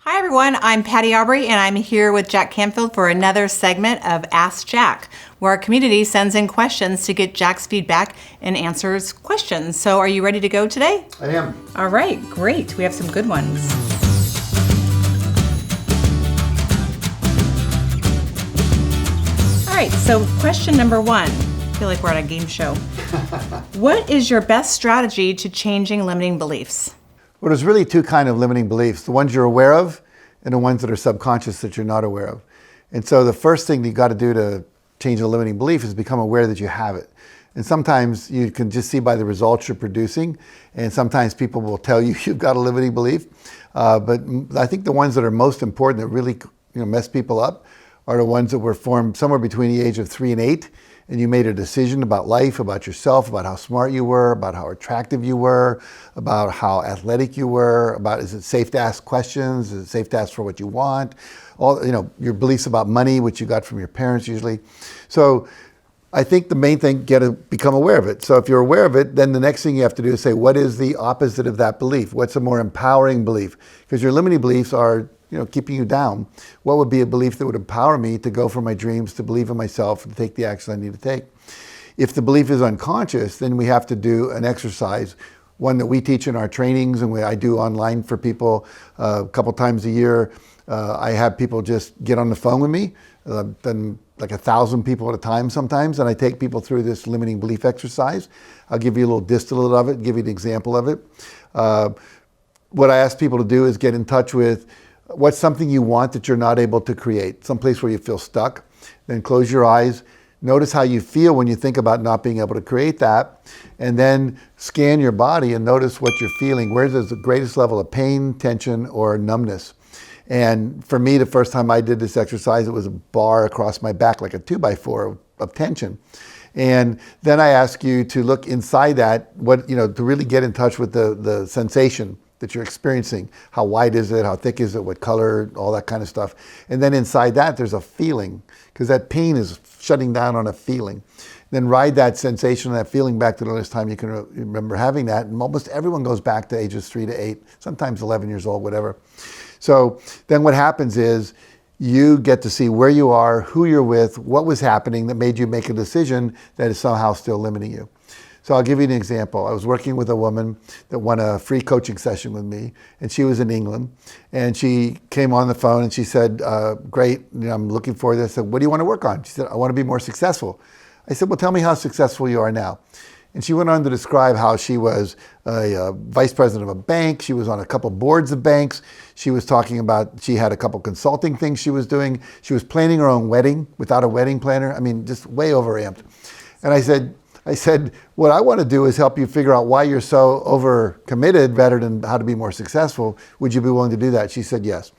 Hi everyone, I'm Patty Aubrey and I'm here with Jack Canfield for another segment of Ask Jack, where our community sends in questions to get Jack's feedback and answers questions. So are you ready to go today? I am. All right, great. We have some good ones. All right, so question number one. I feel like we're at a game show. What is your best strategy to changing limiting beliefs? Well, there's really two kinds of limiting beliefs, the ones you're aware of and the ones that are subconscious that you're not aware of. And so the first thing you got to do to change a limiting belief is become aware that you have it. And sometimes you can just see by the results you're producing, and sometimes people will tell you you've got a limiting belief. But I think the ones that are most important that really mess people up are the ones that were formed somewhere between the age of 3 and 8. And you made a decision about life, about yourself, about how smart you were, about how attractive you were, about how athletic you were, about is it safe to ask questions, is it safe to ask for what you want, all your beliefs about money, which you got from your parents usually. So I think the main thing, become aware of it. So if you're aware of it, then the next thing you have to do is say, what is the opposite of that belief? What's a more empowering belief? Because your limiting beliefs are keeping you down. What would be a belief that would empower me to go for my dreams, to believe in myself, and to take the action I need to take? If the belief is unconscious, then we have to do an exercise, one that we teach in our trainings and I do online for people a couple times a year. I have people just get on the phone with me, then like 1,000 people at a time sometimes, and I take people through this limiting belief exercise. I'll give you a little distillate of it, give you an example of it. What I ask people to do is get in touch with what's something you want that you're not able to create, someplace where you feel stuck. Then close your eyes. Notice how you feel when you think about not being able to create that. And then scan your body and notice what you're feeling. Where there's the greatest level of pain, tension, or numbness. And for me, the first time I did this exercise, it was a bar across my back, like a 2x4 of tension. And then I ask you to look inside that, to really get in touch with the sensation that you're experiencing. How wide is it? How thick is it? What color? All that kind of stuff. And then inside that, there's a feeling, because that pain is shutting down on a feeling. Then ride that sensation, that feeling back to the last time you can remember having that. And almost everyone goes back to ages 3 to 8, sometimes 11 years old, whatever. So then what happens is you get to see where you are, who you're with, what was happening that made you make a decision that is somehow still limiting you. So I'll give you an example. I was working with a woman that won a free coaching session with me, and she was in England. And she came on the phone and she said, great, I'm looking for this. I said, what do you want to work on? She said, I want to be more successful. I said, well, tell me how successful you are now. And she went on to describe how she was a vice president of a bank. She was on a couple boards of banks. She was talking about, she had a couple consulting things she was doing. She was planning her own wedding without a wedding planner. I mean, just way overamped. And I said, what I want to do is help you figure out why you're so overcommitted rather than how to be more successful. Would you be willing to do that? She said yes.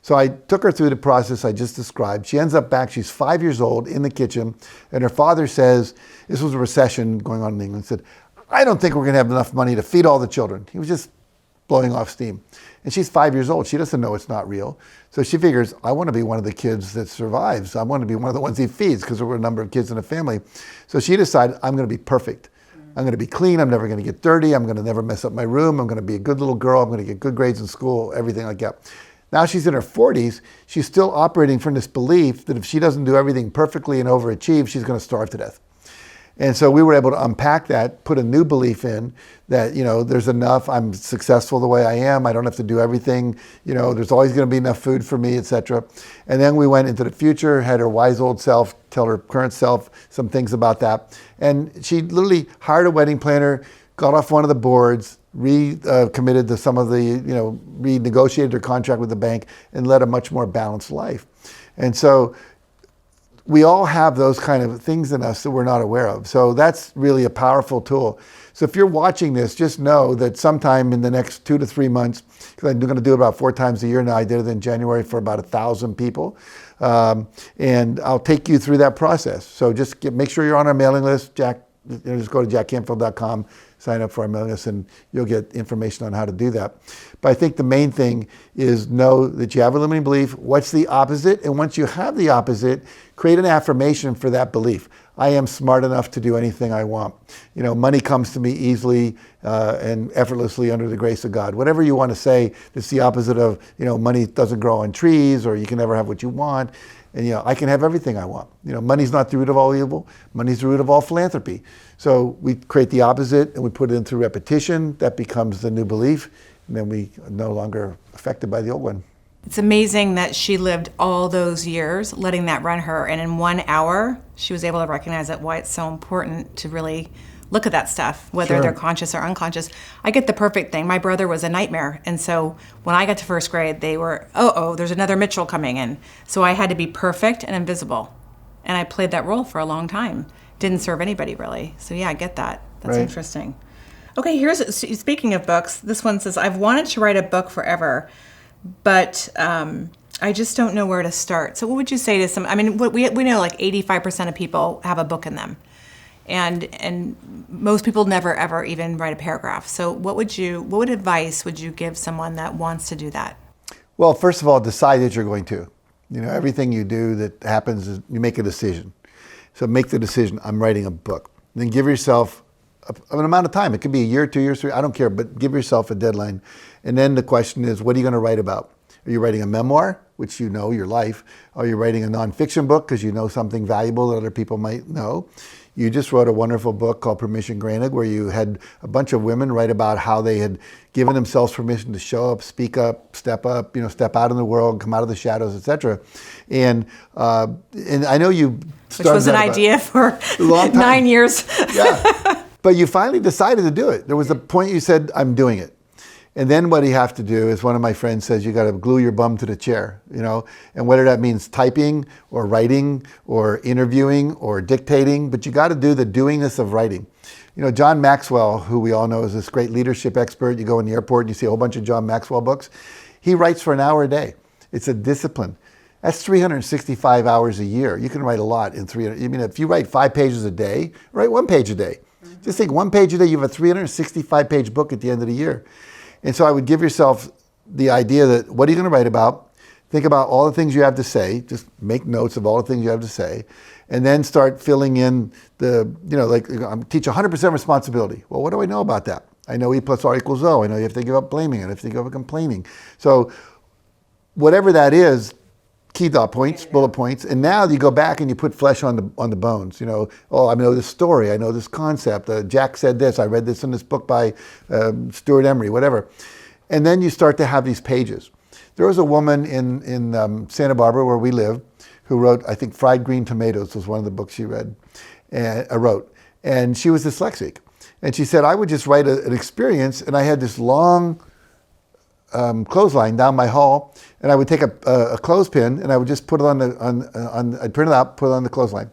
So I took her through the process I just described. She ends up back, she's 5 years old in the kitchen, and her father says, this was a recession going on in England, said, I don't think we're going to have enough money to feed all the children. He was just blowing off steam. And she's 5 years old. She doesn't know it's not real. So she figures, I want to be one of the kids that survives. I want to be one of the ones he feeds, because there were a number of kids in the family. So she decided, I'm going to be perfect. I'm going to be clean. I'm never going to get dirty. I'm going to never mess up my room. I'm going to be a good little girl. I'm going to get good grades in school, everything like that. Now she's in her 40s. She's still operating from this belief that if she doesn't do everything perfectly and overachieve, she's going to starve to death. And so we were able to unpack that, put a new belief in that, there's enough, I'm successful the way I am, I don't have to do everything, there's always going to be enough food for me, etc. And then we went into the future, had her wise old self tell her current self some things about that. And she literally hired a wedding planner, got off one of the boards, committed to some of the, renegotiated her contract with the bank, and led a much more balanced life. And so we all have those kind of things in us that we're not aware of. So that's really a powerful tool. So if you're watching this, just know that sometime in the next 2 to 3 months, because I'm going to do it about 4 times a year now. I did it in January for about 1,000 people. And I'll take you through that process. So just make sure you're on our mailing list. Just go to JackCanfieldOfficial.com, sign up for our mailing list and you'll get information on how to do that. But I think the main thing is know that you have a limiting belief. What's the opposite? And once you have the opposite, create an affirmation for that belief. I am smart enough to do anything I want. Money comes to me easily and effortlessly under the grace of God. Whatever you want to say, it's the opposite of, money doesn't grow on trees, or you can never have what you want. And, I can have everything I want. Money's not the root of all evil. Money's the root of all philanthropy. So we create the opposite and we put it in through repetition. That becomes the new belief. And then we are no longer affected by the old one. It's amazing that she lived all those years letting that run her, and in 1 hour, she was able to recognize that why it's so important to really look at that stuff, whether Sure. they're conscious or unconscious. I get the perfect thing. My brother was a nightmare, and so when I got to first grade, they were, there's another Mitchell coming in. So I had to be perfect and invisible, and I played that role for a long time. Didn't serve anybody, really. So yeah, I get that. That's Right. interesting. Okay, speaking of books, this one says, I've wanted to write a book forever, but I just don't know where to start. So what would you say to some, we know like 85% of people have a book in them. And most people never ever even write a paragraph. So what advice would you give someone that wants to do that? Well, first of all, decide that you're going to. Everything you do that happens is you make a decision. So make the decision, I'm writing a book. And then give yourself an amount of time. It could be a year, 2 years, 3, I don't care, but give yourself a deadline. And then the question is, what are you going to write about? Are you writing a memoir, which you know your life? Are you writing a nonfiction book because you know something valuable that other people might know? You just wrote a wonderful book called Permission Granted, where you had a bunch of women write about how they had given themselves permission to show up, speak up, step out in the world, come out of the shadows, etc. And I know you started Which was an idea for a long time. 9 years. Yeah. But you finally decided to do it. There was a point you said, I'm doing it. And then what you have to do is, one of my friends says, you got to glue your bum to the chair, and whether that means typing or writing or interviewing or dictating, but you got to do the doingness of writing. John Maxwell, who we all know is this great leadership expert, you go in the airport and you see a whole bunch of John Maxwell books. He writes for an hour a day. It's a discipline. That's 365 hours a year. You can write a lot in 300. If you write 5 pages a day, write 1 page a day. Just think 1 page a day, you have a 365-page book at the end of the year. And so I would give yourself the idea that, what are you going to write about? Think about all the things you have to say. Just make notes of all the things you have to say. And then start filling in teach 100% responsibility. Well, what do I know about that? I know E plus R equals O. I know you have to give up blaming. I have to give up complaining. So whatever that is, key dot points, bullet points, and now you go back and you put flesh on the bones. I know this story, I know this concept. Jack said this. I read this in this book by Stuart Emery, whatever. And then you start to have these pages. There was a woman in Santa Barbara where we live who wrote, I think, Fried Green Tomatoes was one of the books she wrote, and she was dyslexic, and she said I would just write an experience, and I had this long clothesline down my hall, and I would take a clothespin and I would just put it I'd print it out, put it on the clothesline.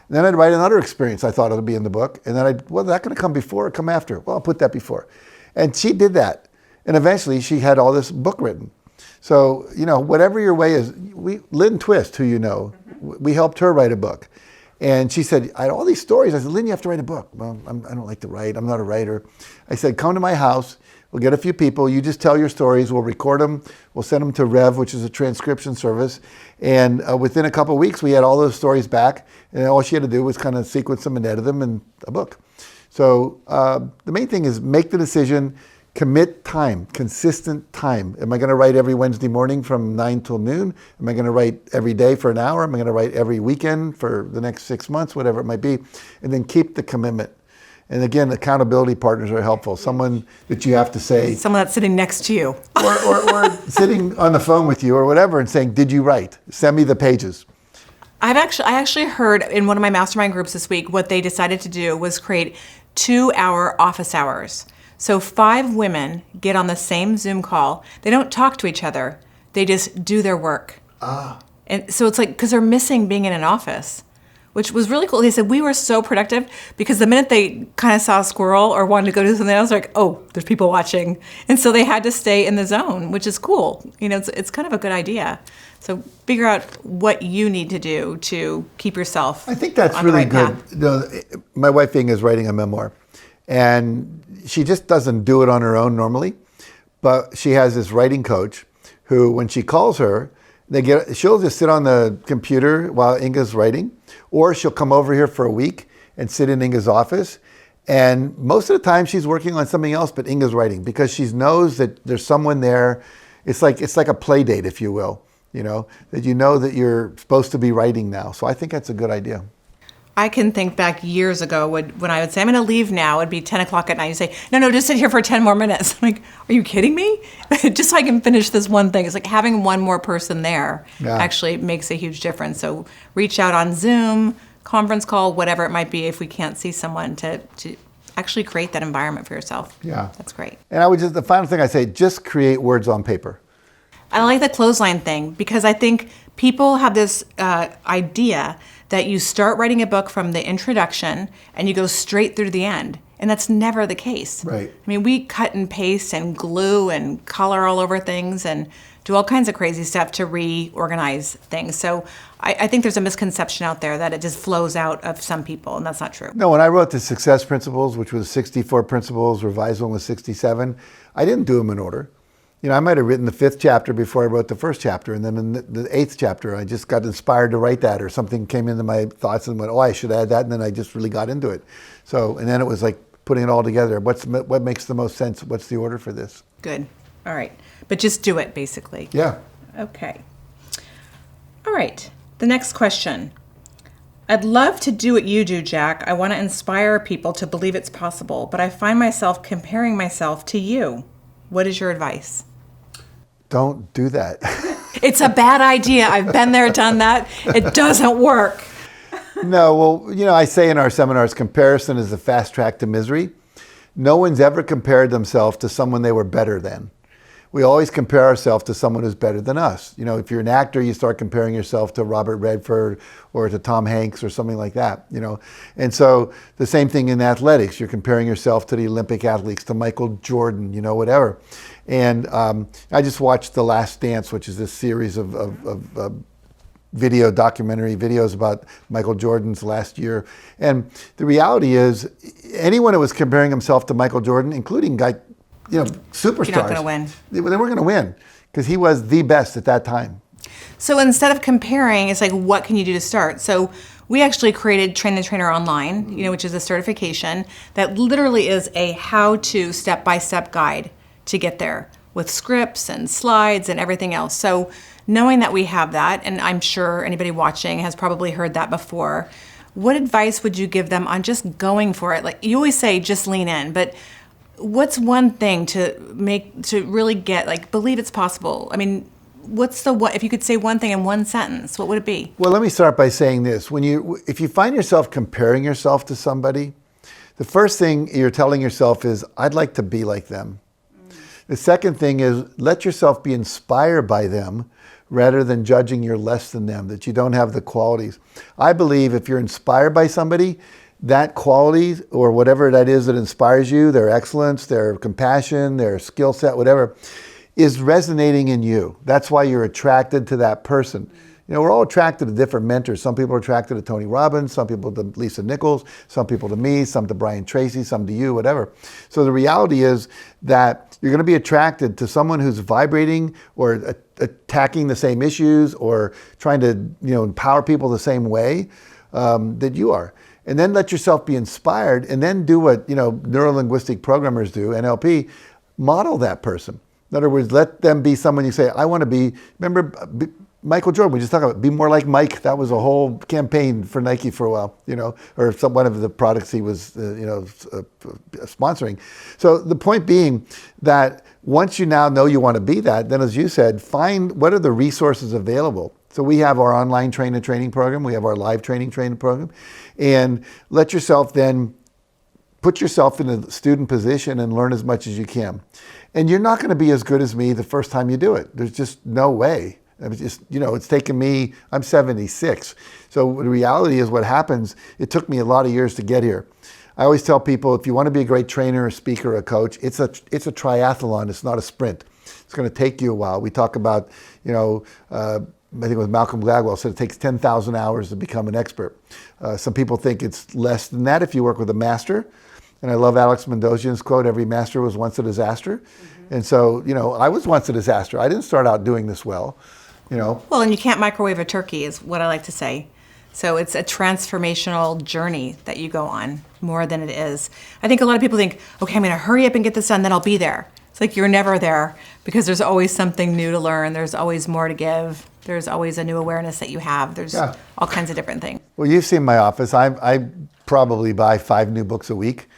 And then I'd write another experience I thought it would be in the book, and then is that going to come before or come after? Well, I'll put that before. And she did that. And eventually she had all this book written. So, whatever your way is, Lynn Twist, who we helped her write a book. And she said, I had all these stories. I said, Lynn, you have to write a book. Well, I don't like to write. I'm not a writer. I said, come to my house. We'll get a few people. You just tell your stories. We'll record them. We'll send them to Rev, which is a transcription service. And within a couple of weeks, we had all those stories back. And all she had to do was kind of sequence them and edit them in a book. So the main thing is make the decision, commit time, consistent time. Am I going to write every Wednesday morning from 9 till noon? Am I going to write every day for an hour? Am I going to write every weekend for the next 6 months, whatever it might be? And then keep the commitment. And again, accountability partners are helpful. Someone that you have to say. Someone that's sitting next to you. or sitting on the phone with you or whatever and saying, did you write? Send me the pages. I actually heard in one of my mastermind groups this week, what they decided to do was create 2-hour office hours. So 5 women get on the same Zoom call. They don't talk to each other. They just do their work. And so it's like, because they're missing being in an office, which was really cool. They said we were so productive because the minute they kind of saw a squirrel or wanted to go do something else, they're like, oh, there's people watching. And so they had to stay in the zone, which is cool. It's kind of a good idea. So figure out what you need to do to keep yourself. I think that's on really the right good. path. My wife Inga is writing a memoir. And she just doesn't do it on her own normally, but she has this writing coach who, when she calls her, she'll just sit on the computer while Inga's writing, or she'll come over here for a week and sit in Inga's office. And most of the time she's working on something else, but Inga's writing, because she knows that there's someone there. It's like a play date, if you will, that you know that you're supposed to be writing now. So I think that's a good idea. I can think back years ago when I would say, I'm going to leave now. It'd be 10 o'clock at night. You say, no, just sit here for 10 more minutes. I'm like, are you kidding me? Just so I can finish this one thing. It's like having one more person there actually makes a huge difference. So reach out on Zoom, conference call, whatever it might be, if we can't see someone to actually create that environment for yourself. Yeah. That's great. And the final thing I say, just create words on paper. I like the clothesline thing because I think people have this idea that you start writing a book from the introduction and you go straight through the end. And that's never the case. Right. I mean, we cut and paste and glue and color all over things and do all kinds of crazy stuff to reorganize things. So I think there's a misconception out there that it just flows out of some people, and that's not true. No, when I wrote the Success Principles, which was 64 principles, revised one was 67, I didn't do them in order. I might have written the 5th chapter before I wrote the 1st chapter, and then in the 8th chapter, I just got inspired to write that, or something came into my thoughts and went, I should add that, and then I just really got into it. So, and then it was like putting it all together. What makes the most sense? What's the order for this? Good. All right. But just do it, basically. Yeah. Okay. All right. The next question. I'd love to do what you do, Jack. I want to inspire people to believe it's possible, but I find myself comparing myself to you. What is your advice? Don't do that. It's a bad idea. I've been there, done that. It doesn't work. No, well, I say in our seminars, comparison is the fast track to misery. No one's ever compared themselves to someone they were better than. We always compare ourselves to someone who's better than us. If you're an actor, you start comparing yourself to Robert Redford or to Tom Hanks or something like that, And so the same thing in athletics. You're comparing yourself to the Olympic athletes, to Michael Jordan, whatever. And I just watched The Last Dance, which is this series of documentary videos about Michael Jordan's last year. And the reality is, anyone who was comparing himself to Michael Jordan, including superstars, you're not going to win. They weren't going to win because he was the best at that time. So instead of comparing, it's like, what can you do to start? So we actually created Train the Trainer Online, which is a certification that literally is a how-to step-by-step guide to get there with scripts and slides and everything else. So knowing that we have that, and I'm sure anybody watching has probably heard that before, what advice would you give them on just going for it? Like you always say, just lean in, but what's one thing to really get, believe it's possible? I mean, if you could say one thing in one sentence, what would it be? Well, let me start by saying this. If you find yourself comparing yourself to somebody, the first thing you're telling yourself is, I'd like to be like them. The second thing is, let yourself be inspired by them rather than judging you're less than them, that you don't have the qualities. I believe if you're inspired by somebody, that quality or whatever that is that inspires you, their excellence, their compassion, their skill set, whatever, is resonating in you. That's why you're attracted to that person. We're all attracted to different mentors. Some people are attracted to Tony Robbins, some people to Lisa Nichols, some people to me, some to Brian Tracy, some to you, whatever. So the reality is that you're going to be attracted to someone who's vibrating or attacking the same issues or trying to empower people the same way that you are. And then let yourself be inspired, and then do what neuro-linguistic programmers do, NLP, model that person. In other words, let them be someone you say, I want to be. Remember Michael Jordan, we just talked about, be more like Mike. That was a whole campaign for Nike for a while, or one of the products he was, sponsoring. So the point being that once you now know you want to be that, then as you said, find what are the resources available. So we have our online training program. We have our live training program. And let yourself then put yourself in a student position and learn as much as you can. And you're not going to be as good as me the first time you do it. There's just no way. It's taken me, I'm 76. So the reality is what happens, it took me a lot of years to get here. I always tell people, if you want to be a great trainer, a speaker, a coach, it's a triathlon. It's not a sprint. It's going to take you a while. We talk about, I think it was Malcolm Gladwell said it takes 10,000 hours to become an expert. Some people think it's less than that if you work with a master. And I love Alex Mandossian's quote, every master was once a disaster. And so, I was once a disaster. I didn't start out doing this well, Well, and you can't microwave a turkey is what I like to say. So it's a transformational journey that you go on more than it is. I think a lot of people think, okay, I'm going to hurry up and get this done, then I'll be there. It's like you're never there because there's always something new to learn. There's always more to give. There's always a new awareness that you have. There's all kinds of different things. Well, you've seen my office. I probably buy 5 new books a week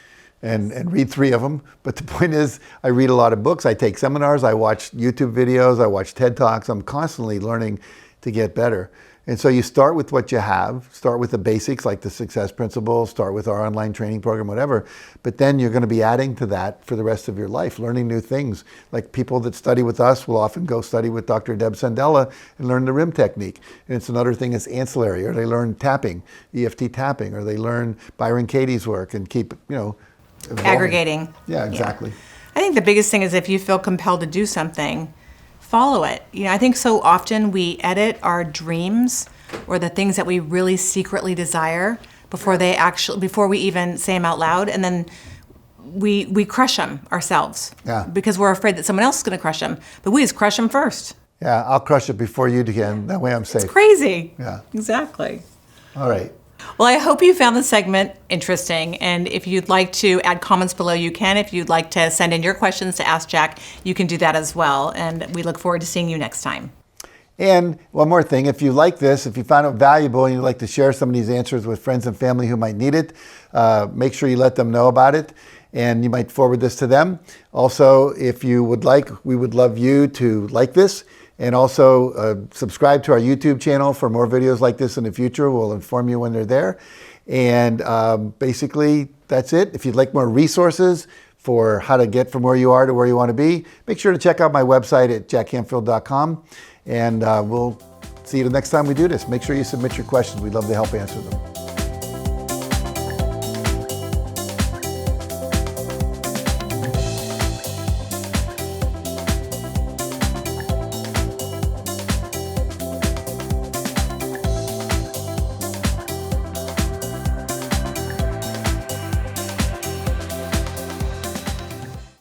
and read 3 of them. But the point is, I read a lot of books. I take seminars. I watch YouTube videos. I watch TED Talks. I'm constantly learning to get better. And so you start with what you have, start with the basics like the success principles, start with our online training program, whatever. But then you're going to be adding to that for the rest of your life, learning new things. Like people that study with us will often go study with Dr. Deb Sandella and learn the RIM technique. And it's another thing that's ancillary, or they learn tapping, EFT tapping, or they learn Byron Katie's work and keep, evolving. Aggregating. Yeah, exactly. Yeah. I think the biggest thing is if you feel compelled to do something, follow it. I think so often we edit our dreams or the things that we really secretly desire before we even say them out loud, and then we crush them ourselves. Yeah. Because we're afraid that someone else is going to crush them. But we just crush them first. Yeah, I'll crush it before you can. That way I'm safe. It's crazy. Yeah. Exactly. All right. Well, I hope you found the segment interesting. And if you'd like to add comments below, you can. If you'd like to send in your questions to Ask Jack, you can do that as well. And we look forward to seeing you next time. And one more thing, if you like this, if you found it valuable and you'd like to share some of these answers with friends and family who might need it, make sure you let them know about it. And you might forward this to them. Also, if you would like, we would love you to like this. And also subscribe to our YouTube channel for more videos like this in the future. We'll inform you when they're there. And basically, that's it. If you'd like more resources for how to get from where you are to where you want to be, make sure to check out my website at JackCanfield.com. And we'll see you the next time we do this. Make sure you submit your questions. We'd love to help answer them.